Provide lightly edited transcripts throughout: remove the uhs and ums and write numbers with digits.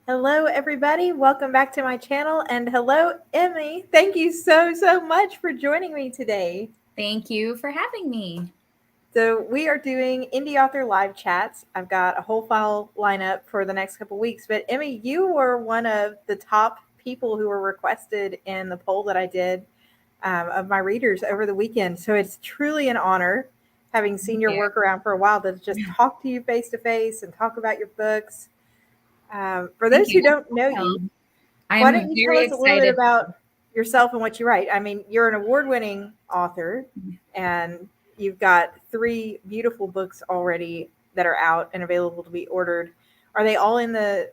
Hello, everybody. Welcome back to my channel. And hello, Emmy. Thank you so much for joining me today. Thank you for having me. So we are doing indie author live chats. I've got a whole file lineup for the next couple weeks. But Emmy, you were one of the top people who were requested in the poll that I did of my readers over the weekend. So it's truly an honor, having seen your work around for a while, to just talk to you face to face and talk about your books. For those who don't know you, why don't I'm you tell very us a little bit excited. about yourself and what you write? I mean, you're an award-winning author, and you've got 3 beautiful books already that are out and available to be ordered. Are they all in the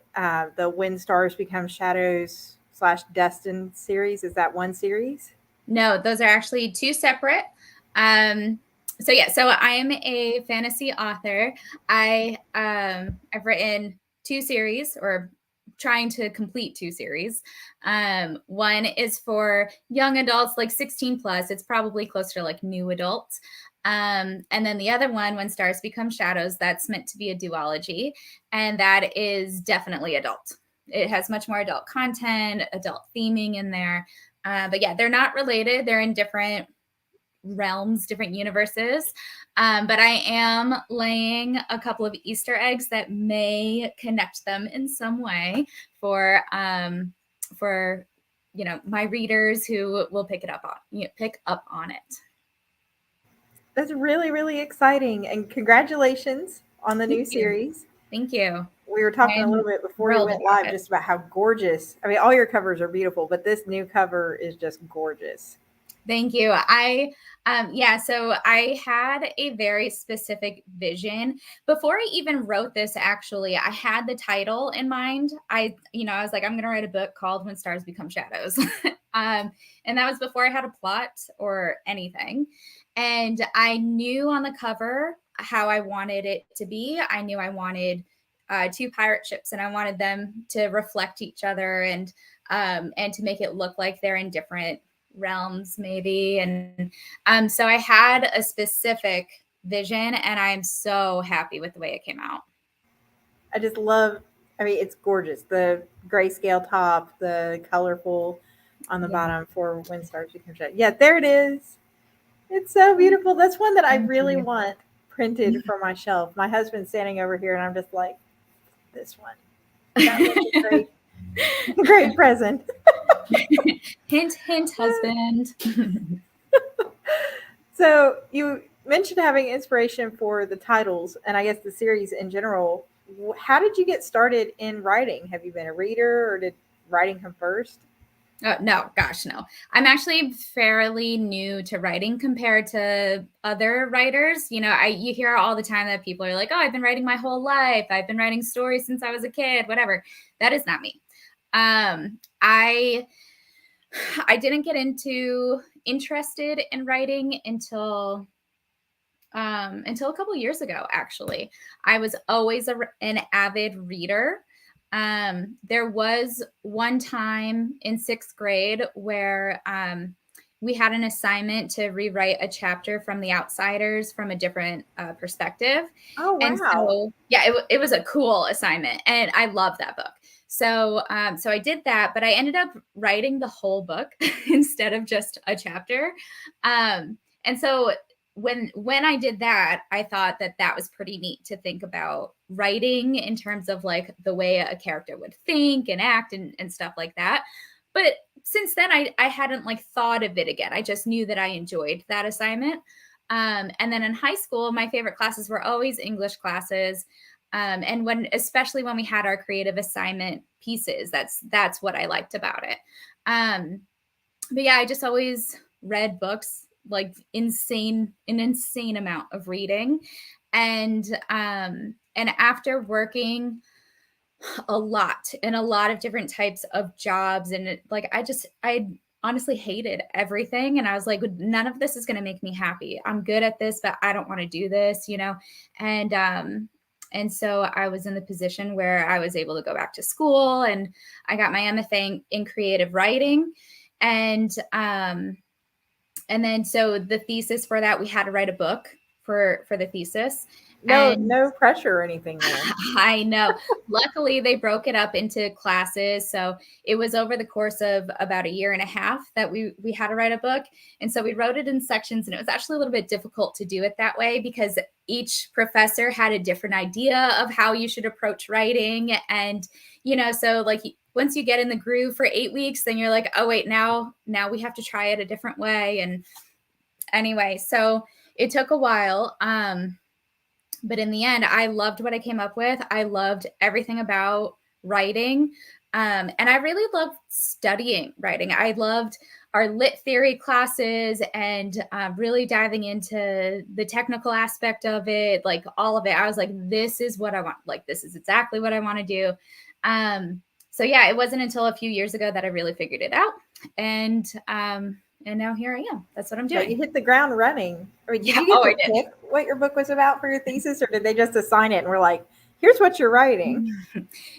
When Stars Become Shadows / Destined series? Is that one series? No, those are actually 2 separate. So I'm a fantasy author. I've written 2 series, or trying to complete 2 series. One is for young adults, like 16 plus. It's probably closer to like new adults. And then the other one, When Stars Become Shadows, that's meant to be a duology, and that is definitely adult. It has much more adult content, adult theming in there. But yeah, they're not related. They're in different realms, different universes. But I am laying a couple of Easter eggs that may connect them in some way for my readers who will pick up on it. That's really exciting, and congratulations on the new series. Thank you. We were talking a little bit before we went live just about how gorgeous. I mean, all your covers are beautiful, but this new cover is just gorgeous. Thank you. So I had a very specific vision before I even wrote this. Actually, I had the title in mind. I was like, I'm going to write a book called When Stars Become Shadows. And that was before I had a plot or anything. And I knew on the cover how I wanted it to be. I knew I wanted 2 pirate ships, and I wanted them to reflect each other and to make it look like they're in different realms maybe. And so I had a specific vision, and I'm so happy with the way it came out. I just love, I mean, it's gorgeous. The grayscale top, the colorful on the bottom for When Stars Become Shadows. Yeah, there it is. It's so beautiful. That's one that I really want printed for my shelf. My husband's standing over here, and I'm just like, this one. That would be great. Great present. Hint, hint, husband. So you mentioned having inspiration for the titles, and I guess the series in general. How did you get started in writing? Have you been a reader, or did writing come first? No, gosh, no. I'm actually fairly new to writing compared to other writers. You hear all the time that people are like, oh, I've been writing my whole life. I've been writing stories since I was a kid, whatever. That is not me. I didn't get interested in writing until a couple of years ago, actually. I was always an avid reader. There was one time in 6th grade where we had an assignment to rewrite a chapter from The Outsiders from a different perspective. Oh, wow. And so, yeah, it was a cool assignment, and I love that book. So I did that, but I ended up writing the whole book instead of just a chapter. And so when I did that, I thought that was pretty neat to think about writing in terms of like the way a character would think and act and stuff like that. But since then, I hadn't like thought of it again. I just knew that I enjoyed that assignment. And then in high school, my favorite classes were always English classes. And especially when we had our creative assignment pieces, that's what I liked about it. But yeah, I just always read books, like an insane amount of reading. And after working a lot in a lot of different types of jobs, and I honestly hated everything. And I was like, none of this is going to make me happy. I'm good at this, but I don't want to do this, And so I was in the position where I was able to go back to school, and I got my MFA in creative writing. And then so the thesis for that, we had to write a book for the thesis. No pressure or anything there. I know. Luckily, they broke it up into classes. So it was over the course of about a year and a half that we had to write a book. And so we wrote it in sections, and it was actually a little bit difficult to do it that way because each professor had a different idea of how you should approach writing. And, so like once you get in the groove for 8 weeks, then you're like, oh, wait, now we have to try it a different way. And anyway, so it took a while. But in the end, I loved what I came up with. I loved everything about writing. And I really loved studying writing. I loved our lit theory classes and really diving into the technical aspect of it, like all of it. I was like, this is what I want. Like, this is exactly what I want to do. So yeah, it wasn't until a few years ago that I really figured it out. And now here I am. That's what I'm doing. But you hit the ground running. I mean, did Yeah. you get to pick what your book was about for your thesis, or did they just assign it and we're like, here's what you're writing?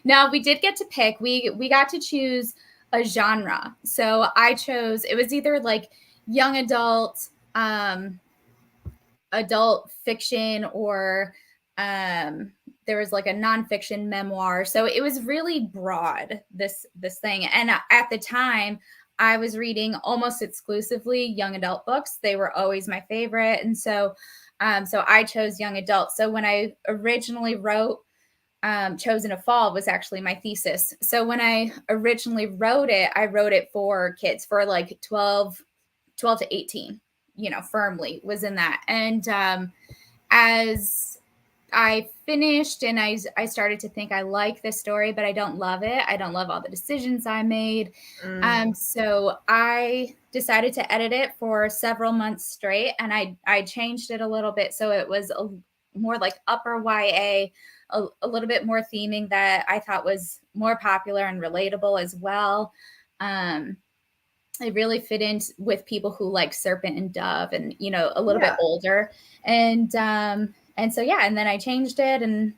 No, we did get to pick. We got to choose a genre. So I chose, it was either like young adult, adult fiction, or there was like a nonfiction memoir. So it was really broad, this thing. And at the time, I was reading almost exclusively young adult books. They were always my favorite. And so I chose young adult. So when I originally wrote Chosen to Fall was actually my thesis. So when I originally wrote it, I wrote it for kids, for like 12 to 18, firmly was in that. And as I finished and I started to think I like this story, but I don't love it. I don't love all the decisions I made. So I decided to edit it for several months straight, and I changed it a little bit. So it was more like upper YA, a little bit more theming that I thought was more popular and relatable as well. It really fit in with people who like Serpent and Dove and, a little bit older. And so, yeah, and then I changed it and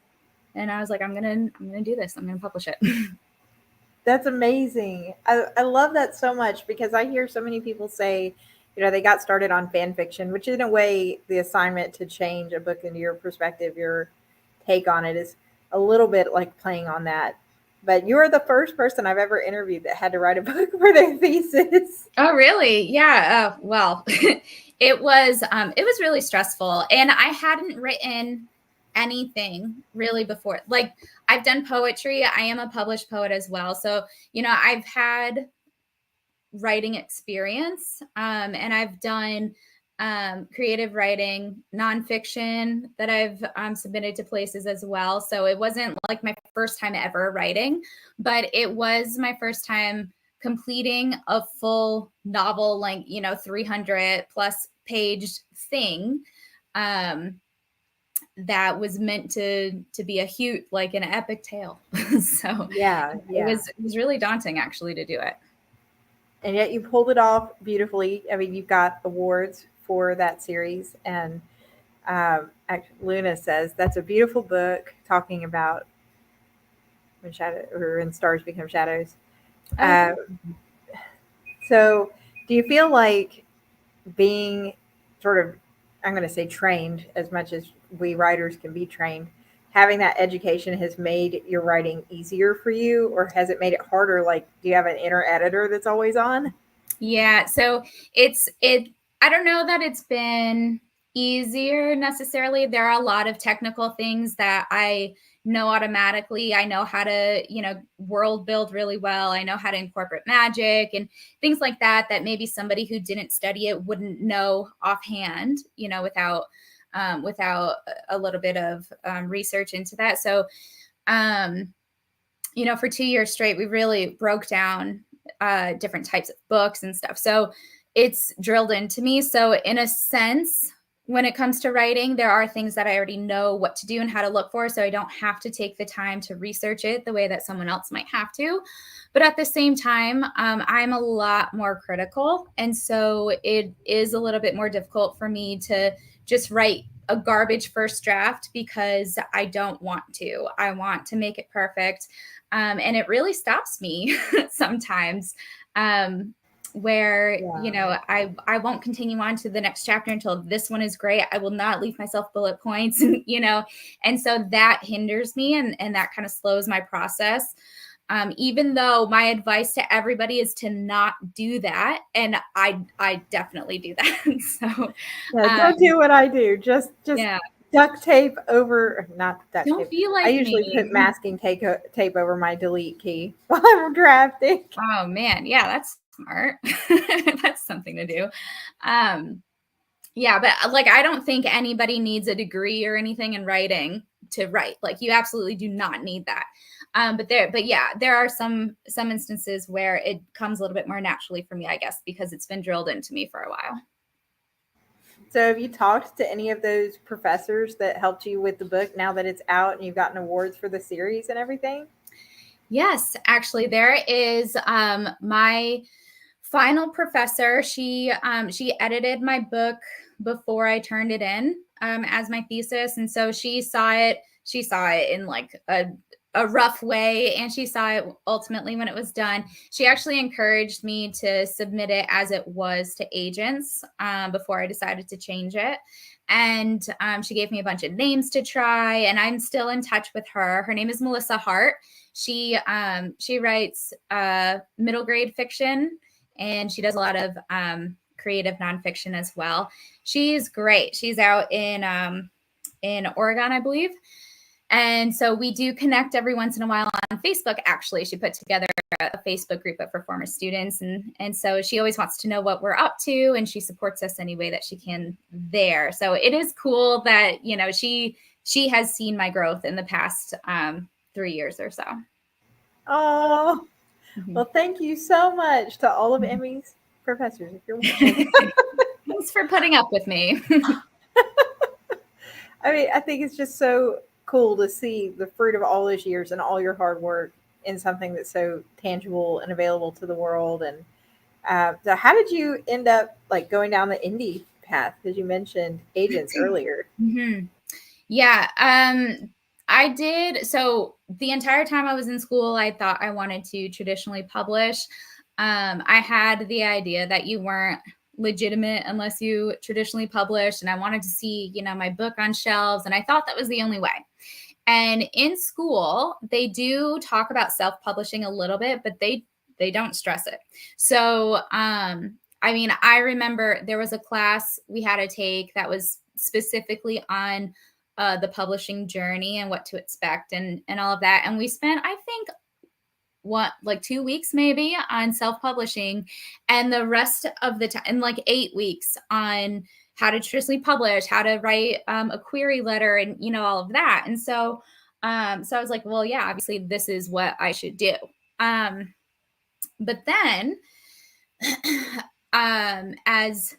I was like, I'm going to do this. I'm going to publish it. That's amazing. I love that so much because I hear so many people say, they got started on fan fiction, which in a way, the assignment to change a book into your perspective, your take on it is a little bit like playing on that. But you're the first person I've ever interviewed that had to write a book for their thesis. Oh, really? Yeah. Well, it was really stressful, and I hadn't written anything really before. Like, I've done poetry. I am a published poet as well. So, I've had writing experience, and I've done creative writing, nonfiction that I've submitted to places as well. So it wasn't like my first time ever writing, but it was my first time completing a full novel, like, 300 plus page thing that was meant to be a huge, like an epic tale. So yeah. It was really daunting actually to do it. And yet you pulled it off beautifully. I mean, you've got awards for that series. And Luna says that's a beautiful book talking about when stars become shadows. So do you feel like being sort of, I'm going to say trained as much as we writers can be trained, having that education has made your writing easier for you, or has it made it harder? Like, do you have an inner editor that's always on? Yeah. So I don't know that it's been easier necessarily. There are a lot of technical things that I know automatically. I know how to, world build really well. I know how to incorporate magic and things like that maybe somebody who didn't study it wouldn't know offhand, without a little bit of research into that. So, for 2 years straight, we really broke down different types of books and stuff. So it's drilled into me. So in a sense, when it comes to writing, there are things that I already know what to do and how to look for. So I don't have to take the time to research it the way that someone else might have to. But at the same time, I'm a lot more critical. And so it is a little bit more difficult for me to just write a garbage first draft because I don't want to. I want to make it perfect. And it really stops me sometimes. where, Yeah. I won't continue on to the next chapter until this one is great. I will not leave myself bullet points, and, and so that hinders me, and that kind of slows my process. Even though my advice to everybody is to not do that. And I definitely do that. So, Yeah, don't do what I do. Just yeah, duct tape over, not duct don't tape. be I like usually me. put masking tape over my delete key while I'm drafting. Oh man. Yeah, that's smart. That's something to do. Yeah, but like, I don't think anybody needs a degree or anything in writing to write. Like, you absolutely do not need that. But yeah, there are some instances where it comes a little bit more naturally for me, I guess, because it's been drilled into me for a while. So, have you talked to any of those professors that helped you with the book now that it's out and you've gotten awards for the series and everything? Yes, actually, there is my final professor. She edited my book before I turned it in as my thesis, and so she saw it. She saw it in like a rough way, and she saw it ultimately when it was done. She actually encouraged me to submit it as it was to agents before I decided to change it. And she gave me a bunch of names to try, and I'm still in touch with her. Her name is Melissa Hart. She writes middle grade fiction, and she does a lot of creative nonfiction as well. She's great. She's out in Oregon, I believe. And so we do connect every once in a while on Facebook. Actually, she put together a Facebook group for former students, and so she always wants to know what we're up to, and she supports us any way that she can there. So it is cool that she has seen my growth in the past 3 years or so. Oh, Mhm. well, thank you so much to all of Emmy's professors, if you're watching. Thanks for putting up with me. I mean, I think it's just so cool to see the fruit of all those years and all your hard work in something that's so tangible and available to the world. And so, how did you end up like going down the indie path? Because you mentioned agents earlier. Mhm. Yeah, I did. So the entire time I was in school, I thought I wanted to traditionally publish. I had the idea that you weren't legitimate unless you traditionally published, and I wanted to see, my book on shelves, and I thought that was the only way. And in school, they do talk about self-publishing a little bit, but they don't stress it. So, I mean, I remember there was a class we had to take that was specifically on the publishing journey and what to expect and all of that. And we spent, I think, what, like 2 weeks maybe on self-publishing, and the rest of the time, and like 8 weeks on how to traditionally publish, how to write a query letter, and all of that. And so I was like, well, yeah, obviously this is what I should do. Um, but then as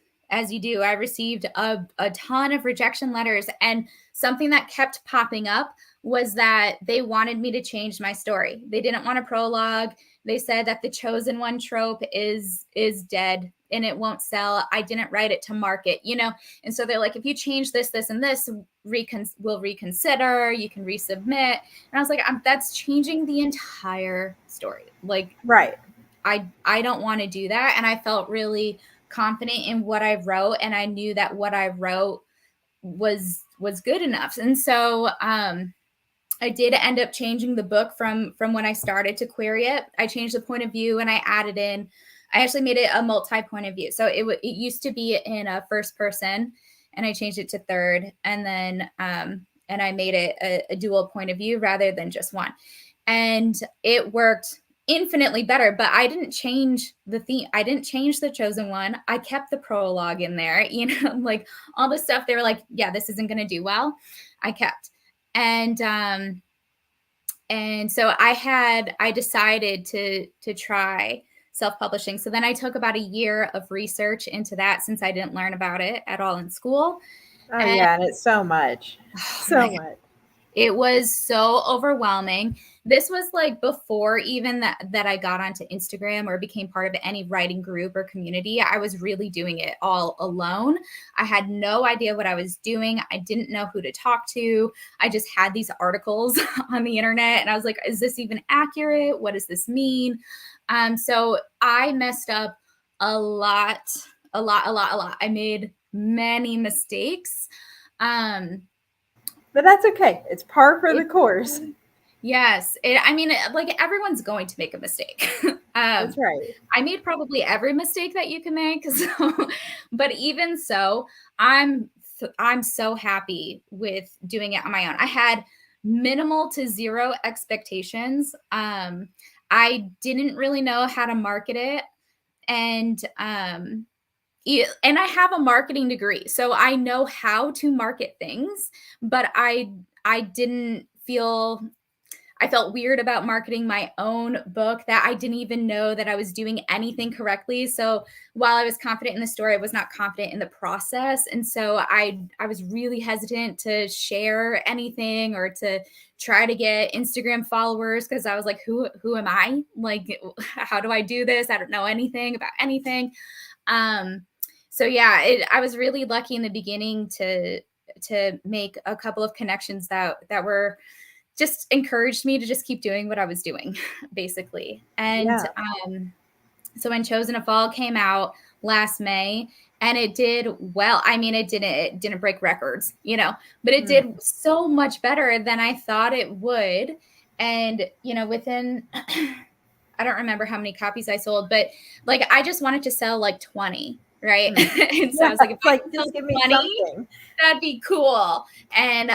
you do, I received a ton of rejection letters, and something that kept popping up was that they wanted me to change my story. They didn't want a prologue. They said that the chosen one trope is dead and it won't sell. I didn't write it to market, and so they're like, if you change this, this, and this, we'll reconsider. You can resubmit. And I was like, that's changing the entire story. Like, Right. I don't want to do that. And I felt really confident in what I wrote, and I knew that what I wrote was good enough. And so I did end up changing the book from when I started to query it. I changed the point of view, and I added in, I actually made it a multi point of view. So it used to be in a first person, and I changed it to third, and then and I made it a dual point of view rather than just one. And it worked infinitely better, but I didn't change the theme. I didn't change the chosen one. I kept the prologue in there, like all the stuff they were like, yeah, this isn't going to do well. I kept. And so I decided to try self-publishing. So then I took about a year of research into that, since I didn't learn about it at all in school. Oh And yeah, and it's so much, oh so my, much. it was so overwhelming. This was like before even that I got onto Instagram or became part of any writing group or community. I was really doing it all alone. I had no idea what I was doing. I didn't know who to talk to. I just had these articles on the internet, and I was like, is this even accurate? What does this mean? So I messed up a lot. I made many mistakes. But that's okay. It's par for the course. Yes. Like everyone's going to make a mistake. That's right. I made probably every mistake that you can make. So, but even so, I'm so happy with doing it on my own. I had minimal to zero expectations. I didn't really know how to market it, and and I have a marketing degree, so I know how to market things, but I didn't feel I felt weird about marketing my own book, that I didn't even know that I was doing anything correctly. So while I was confident in the story, I was not confident in the process. And so I was really hesitant to share anything or to try to get Instagram followers, because I was like, who am I? Like, how do I do this? I don't know anything about anything. So yeah, I was really lucky in the beginning to make a couple of connections that were just encouraged me to just keep doing what I was doing, basically. And so when Chosen to Fall came out last May, and it did well. I mean, it didn't break records, but it did so much better than I thought it would. And, within, I don't remember how many copies I sold, but like, I just wanted to sell like 20. Right. And so I was like, if I could sell just give me 20, something. that'd be cool. And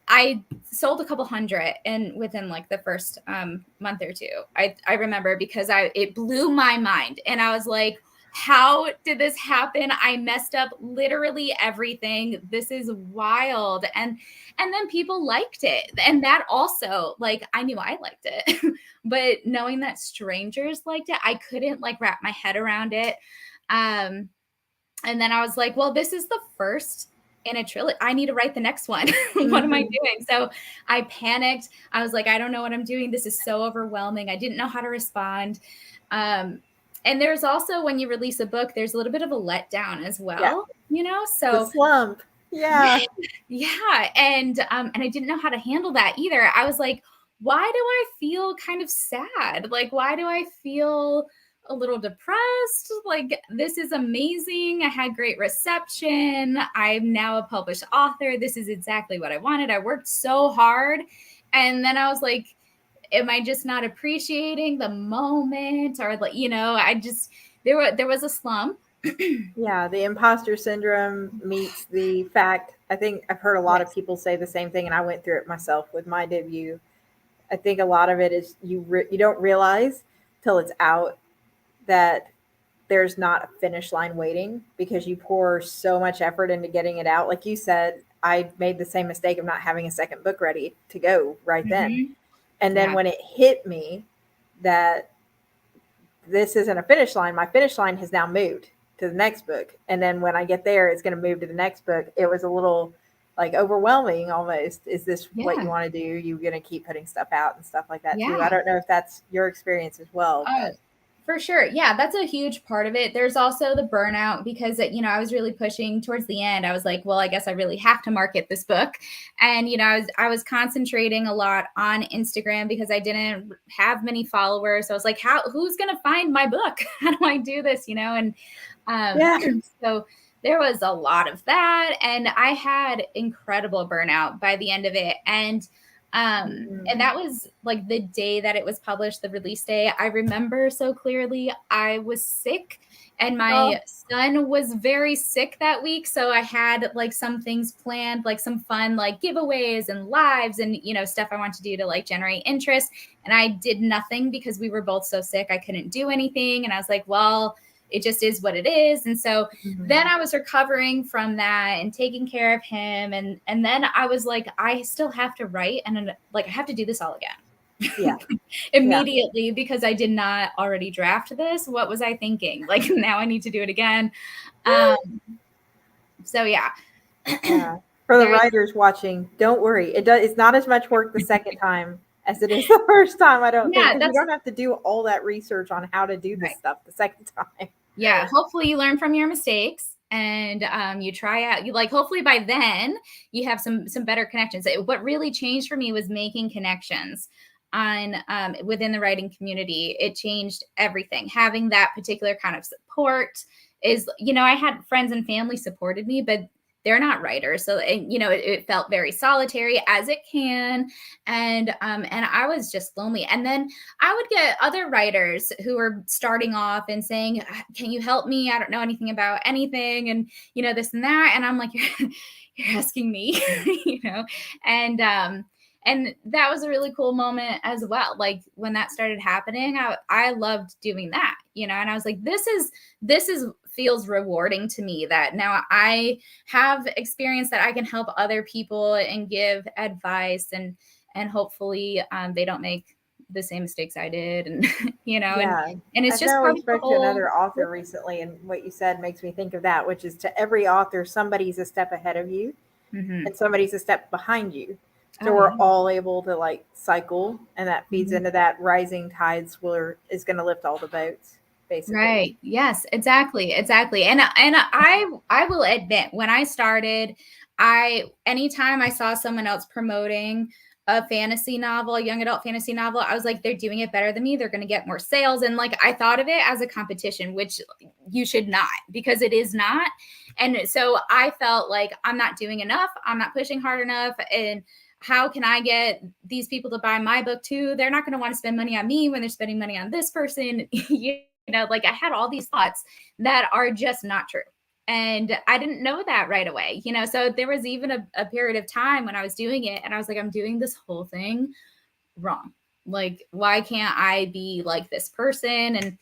I sold a couple hundred, and within like the first month or two. I remember, because it blew my mind, and I was like, how did this happen? I messed up literally everything. This is wild. And then people liked it. And that also, like, I knew I liked it, but knowing that strangers liked it, I couldn't like wrap my head around it. And then I was like, well, this is the first in a trilogy. I need to write the next one. What am I doing? So I panicked. I was like, I don't know what I'm doing. This is so overwhelming. I didn't know how to respond. And there's also, when you release a book, there's a little bit of a letdown as well, so the slump. Yeah. Yeah. And I didn't know how to handle that either. I was like, why do I feel kind of sad? Like, why do I feel a little depressed? Like, this is amazing. I had great reception. I'm now a published author. This is exactly what I wanted. I worked so hard. And then I was like, am I just not appreciating the moment? Or like, there was a slump. Yeah, the imposter syndrome meets the fact. I think I've heard a lot of people say the same thing, and I went through it myself with my debut. I think a lot of it is you don't realize till it's out that there's not a finish line waiting, because you pour so much effort into getting it out. Like you said, I made the same mistake of not having a second book ready to go right then. And then when it hit me that this isn't a finish line, my finish line has now moved to the next book. And then when I get there, it's going to move to the next book. It was a little like overwhelming almost. Is this what you want to do? You're going to keep putting stuff out and stuff like that too. I don't know if that's your experience as well. For sure. Yeah, that's a huge part of it. There's also the burnout, because, I was really pushing towards the end. I was like, well, I guess I really have to market this book. And, I was concentrating a lot on Instagram, because I didn't have many followers. So I was like, who's going to find my book? How do I do this? And so there was a lot of that. And I had incredible burnout by the end of it. And that was like the day that it was published, the release day. I remember so clearly. I was sick, and my son was very sick that week. So I had like some things planned, like some fun, like giveaways and lives and, stuff I want to do to like generate interest. And I did nothing because we were both so sick. I couldn't do anything. And I was like, well, it just is what it is. And so then I was recovering from that and taking care of him. And then I was like, I still have to write, and like, I have to do this all again. Yeah. Immediately, because I did not already draft this. What was I thinking? Like, now I need to do it again. So yeah. For the writers watching, don't worry. It's not as much work the second time as it is the first time, I don't think. You don't have to do all that research on how to do this stuff the second time. Yeah, hopefully you learn from your mistakes, and you try out. Hopefully by then you have some better connections. What really changed for me was making connections. on within the writing community. It changed everything. Having that particular kind of support is, I had friends and family supported me, but they're not writers. So, it felt very solitary, as it can. And I was just lonely. And then I would get other writers who were starting off and saying, can you help me? I don't know anything about anything. And, this and that. And I'm like, you're asking me, and that was a really cool moment as well. Like when that started happening, I loved doing that, and I was like, this is feels rewarding to me, that now I have experience that I can help other people and give advice, and hopefully they don't make the same mistakes I did. And, and it's I've just never part of the spoke to whole. another author recently, and what you said makes me think of that, which is to every author, somebody's a step ahead of you Mm-hmm. and somebody's a step behind you. So Oh, we're yeah. all able to like cycle, and that feeds Mhm. into that rising tides is going to lift all the boats, basically. Right. Yes, exactly. Exactly. And I will admit, when I started, anytime I saw someone else promoting a fantasy novel, a young adult fantasy novel, I was like, they're doing it better than me. They're going to get more sales. And like, I thought of it as a competition, which you should not, because it is not. And so I felt like I'm not doing enough. I'm not pushing hard enough. And how can I get these people to buy my book too? They're not going to want to spend money on me when they're spending money on this person. Like I had all these thoughts that are just not true. And I didn't know that right away, so there was even a period of time when I was doing it and I was like, I'm doing this whole thing wrong. Like, why can't I be like this person? And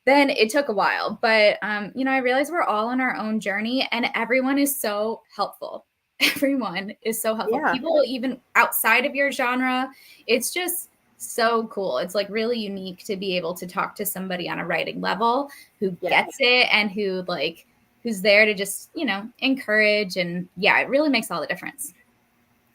then it took a while, but I realized we're all on our own journey, and everyone is so helpful. Everyone is so helpful. Yeah, People even outside of your genre, it's just so cool. It's like really unique to be able to talk to somebody on a writing level who yeah, gets it and who's there to just, encourage. And yeah, it really makes all the difference.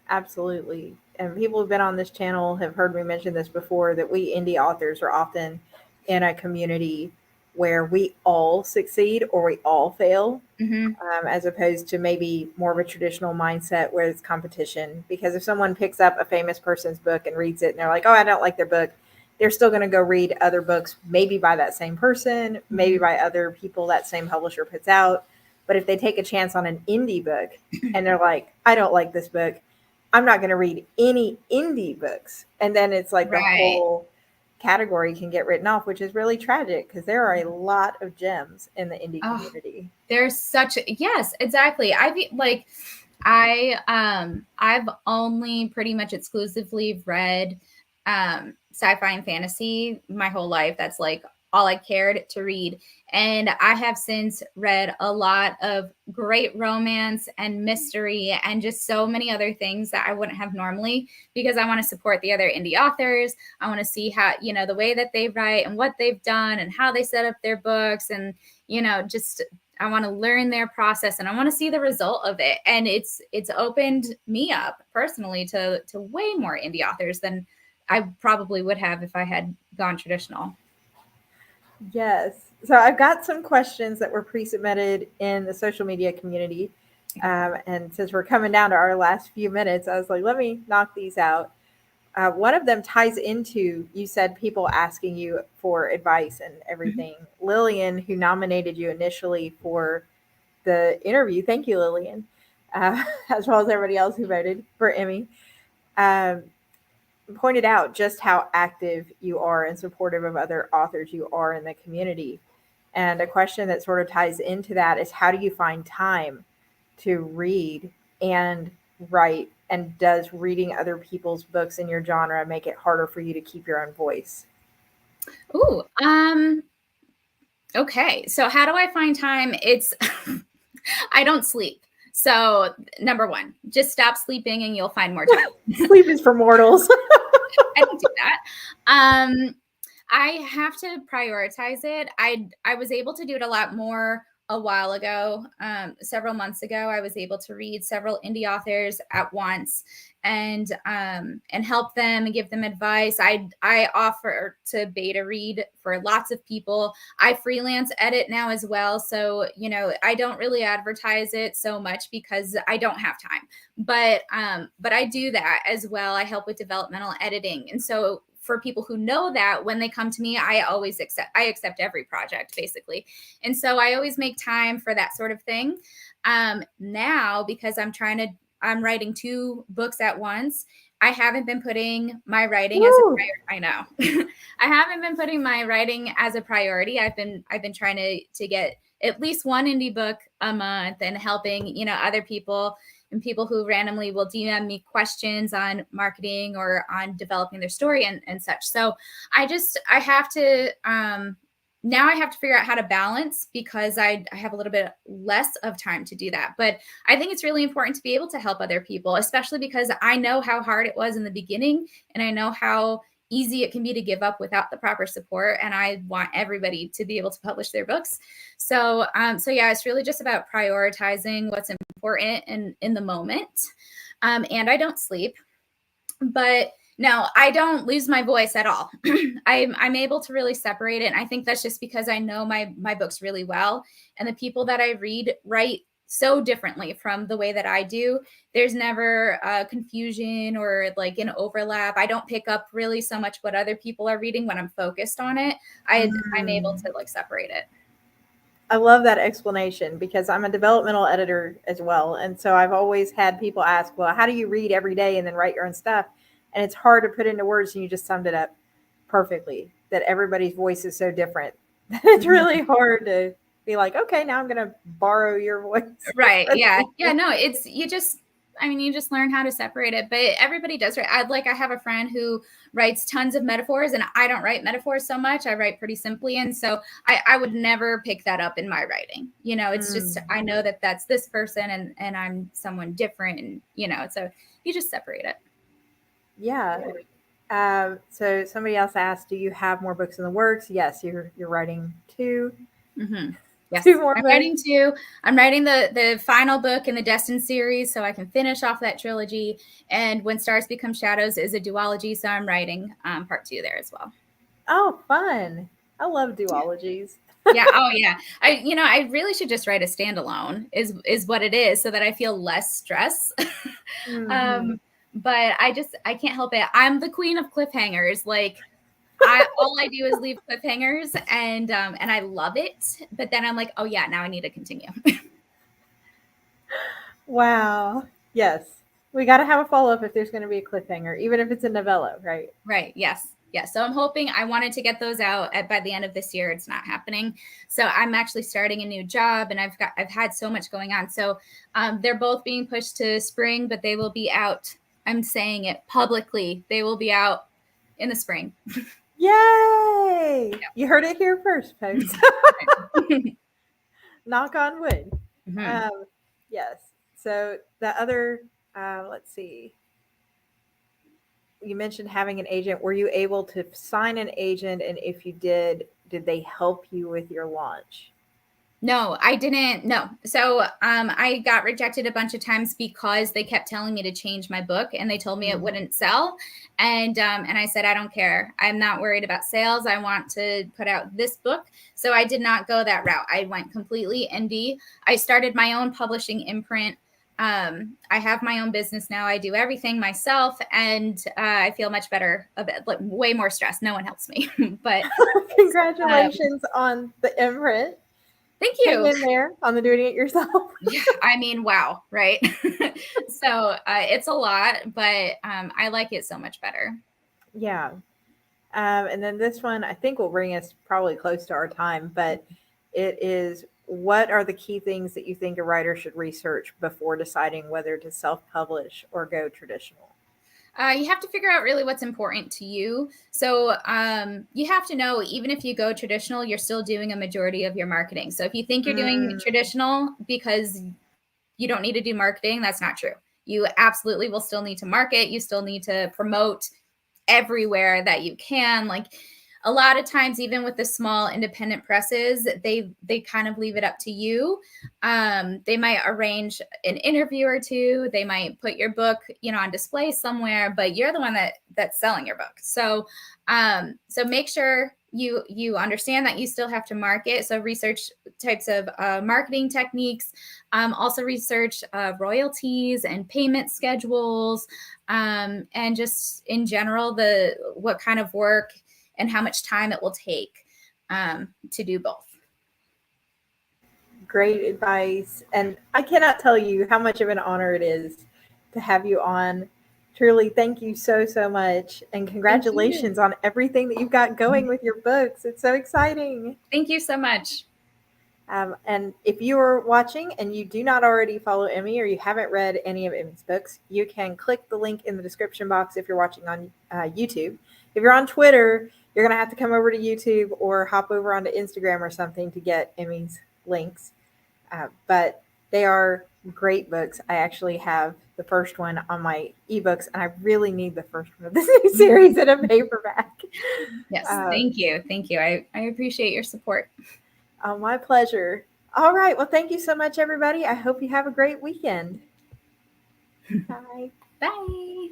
absolutely. And people who've been on this channel have heard me mention this before, that we indie authors are often in a community where we all succeed or we all fail, Mm-hmm. as opposed to maybe more of a traditional mindset where it's competition. Because if someone picks up a famous person's book and reads it and they're like, oh, I don't like their book, they're still going to go read other books, maybe by that same person, maybe Mm-hmm. by other people that same publisher puts out. But if they take a chance on an indie book and they're like, I don't like this book, I'm not going to read any indie books. And then it's like the Right. whole category can get written off, which is really tragic because there are a lot of gems in the indie Oh, community. there's yes, exactly. I've only pretty much exclusively read sci-fi and fantasy my whole life. That's like all I cared to read. And I have since read a lot of great romance and mystery and just so many other things that I wouldn't have normally, because I want to support the other indie authors. I want to see how, the way that they write and what they've done and how they set up their books, and just I want to learn their process and I want to see the result of it. And it's opened me up personally to way more indie authors than I probably would have if I had gone traditional. Yes. So I've got some questions that were pre-submitted in the social media community. And since we're coming down to our last few minutes, I was like, let me knock these out. One of them ties into, you said, people asking you for advice and Mhm. everything. Lillian, who nominated you initially for the interview, thank you, Lillian, as well as everybody else who voted for Emmy, um, pointed out just how active you are and supportive of other authors you are in the community. And a question that sort of ties into that is, how do you find time to read and write? And does reading other people's books in your genre make it harder for you to keep your own voice? Ooh, okay. So how do I find time? It's I don't sleep. So number one, just stop sleeping and you'll find more time. Sleep is for mortals. I don't do that. Um, I have to prioritize it. I was able to do it a lot more a while ago. Several months ago, I was able to read several indie authors at once and help them and give them advice. I offer to beta read for lots of people. I freelance edit now as well, so I don't really advertise it so much because I don't have time. But I do that as well. I help with developmental editing, and so for people who know that when they come to me, I accept every project basically. And so I always make time for that sort of thing. Now, because I'm writing 2 books at once, I haven't been putting my writing as a priority. I know. I haven't been putting my writing as a priority. I've been trying to get at least one indie book a month and helping, other people and people who randomly will DM me questions on marketing or on developing their story and such. So I have to, now I have to figure out how to balance, because I have a little bit less of time to do that. But I think it's really important to be able to help other people, especially because I know how hard it was in the beginning, and I know how easy it can be to give up without the proper support. And I want everybody to be able to publish their books. So yeah, it's really just about prioritizing what's important in the moment. And I don't sleep, but no, I don't lose my voice at all. I'm able to really separate it. And I think that's just because I know my books really well. And the people that I read write so differently from the way that I do. There's never confusion or like an overlap. I don't pick up really so much what other people are reading when I'm focused on it. I'm able to like separate it. I love that explanation, because I'm a developmental editor as well. And so I've always had people ask, well, how do you read every day and then write your own stuff? And it's hard to put into words, and you just summed it up perfectly, that everybody's voice is so different. It's really hard to be like, okay, now I'm going to borrow your voice. Right. Yeah. Yeah. No, you just learn how to separate it, but everybody does, right? I have a friend who writes tons of metaphors, and I don't write metaphors so much. I write pretty simply. And so I would never pick that up in my writing. It's just, I know that that's this person and I'm someone different, and, so you just separate it. Yeah. So somebody else asked, do you have more books in the works? Yes. You're writing 2. Mm-hmm. Yes, 2 more I'm books. writing 2. I'm writing the final book in the Destin series, so I can finish off that trilogy. And When Stars Become Shadows is a duology, so I'm writing part 2 there as well. Oh, fun! I love duologies. Yeah. Oh, yeah. I really should just write a standalone. Is what it is, so that I feel less stress. Mm-hmm. But I can't help it. I'm the queen of cliffhangers. Like, all I do is leave cliffhangers, and I love it. But then I'm like, oh yeah, now I need to continue. Wow. Yes. We got to have a follow-up if there's going to be a cliffhanger, even if it's a novella, right? Right. Yes. Yes. So I wanted to get those out by the end of this year. It's not happening. So I'm actually starting a new job, and I've had so much going on. So they're both being pushed to spring, but they will be out. I'm saying it publicly. They will be out in the spring. Yay! Yep. You heard it here first, folks. Knock on wood. Mm-hmm. Yes. So the other, let's see. You mentioned having an agent. Were you able to sign an agent? And if you did they help you with your launch? No, I didn't. No. So I got rejected a bunch of times because they kept telling me to change my book, and they told me it wouldn't sell. And I said, I don't care. I'm not worried about sales. I want to put out this book. So I did not go that route. I went completely indie. I started my own publishing imprint. I have my own business now. I do everything myself, and I feel much better, like way more stress. No one helps me. But congratulations on the imprint. Thank you. Hang in there on the doing it yourself. Yeah, wow, right? So it's a lot, but I like it so much better. Yeah. And then this one, I think, will bring us probably close to our time, but it is, what are the key things that you think a writer should research before deciding whether to self-publish or go traditional? You have to figure out really what's important to you. So you have to know, even if you go traditional, you're still doing a majority of your marketing. So if you think you're doing traditional because you don't need to do marketing, that's not true. You absolutely will still need to market. You still need to promote everywhere that you can. Like, a lot of times, even with the small independent presses, they kind of leave it up to you. They might arrange an interview or 2. They might put your book, on display somewhere, but you're the one that's selling your book. So make sure you understand that you still have to market. So research types of marketing techniques, also research royalties and payment schedules, and just in general, what kind of work and how much time it will take to do both. Great advice. And I cannot tell you how much of an honor it is to have you on. Truly, thank you so, so much. And congratulations on everything that you've got going with your books. It's so exciting. Thank you so much. And if you are watching and you do not already follow Emmie or you haven't read any of Emmie's books, you can click the link in the description box if you're watching on YouTube. If you're on Twitter, you're going to have to come over to YouTube or hop over onto Instagram or something to get Emmie's links. But they are great books. I actually have the first one on my ebooks, and I really need the first one of this new series in a paperback. Yes, thank you. Thank you. I appreciate your support. Oh, my pleasure. All right. Well, thank you so much, everybody. I hope you have a great weekend. Bye. Bye.